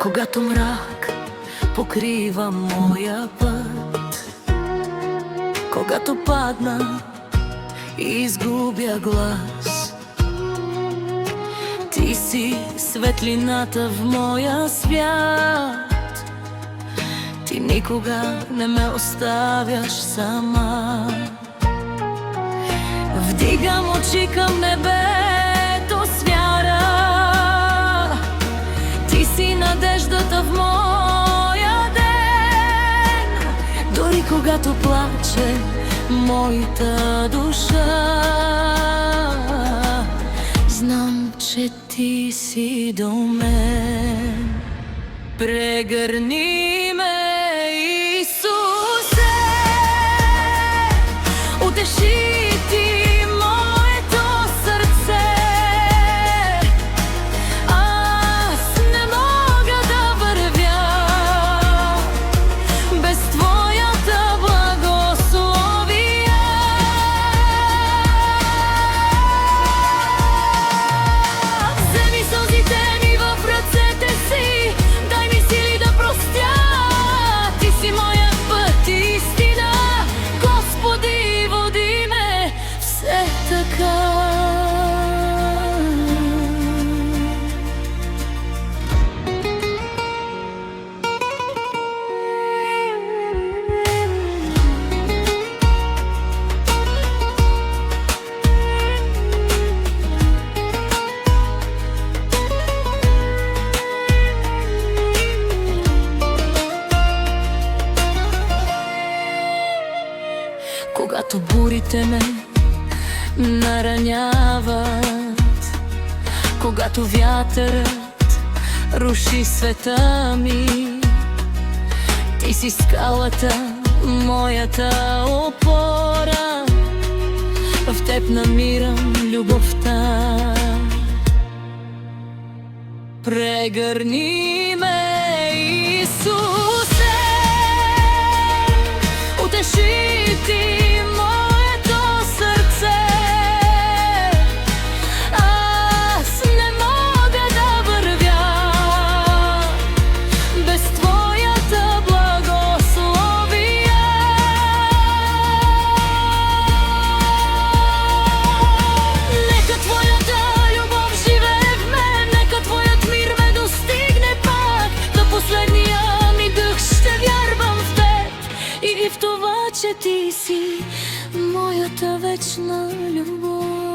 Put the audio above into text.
Когато мрак покрива моя път, когато падна и изгубя глас, ти си светлината в моя свят. Ти никога не ме оставяш сама. Вдигам очи към небето с вяра. Ти си надеждата в моя ден. Дори когато плаче моята душа, знам, че ти си до мен. Прегърни ме, Исусе, утеши ти моето сърце. Аз не мога да вървя без твоята благословия. Вземи сълзите ми в ръцете си, дай ми сили да простя. Ти си моя път и истина, Господи, води ме все така. Когато бурите ме нараняват, когато вятърът руши света ми, ти си скалата, моята опора. В теб намирам любовта. Прегърни ме, Исусе, утеши ти моето сърце. Аз не мога да вървя без твоята благословия. Нека твоята любов живее в мен, нека твоят мир ме достигне пак. До последния ми дъх ще вярвам в теб и в това, че ти си моята вечна любов.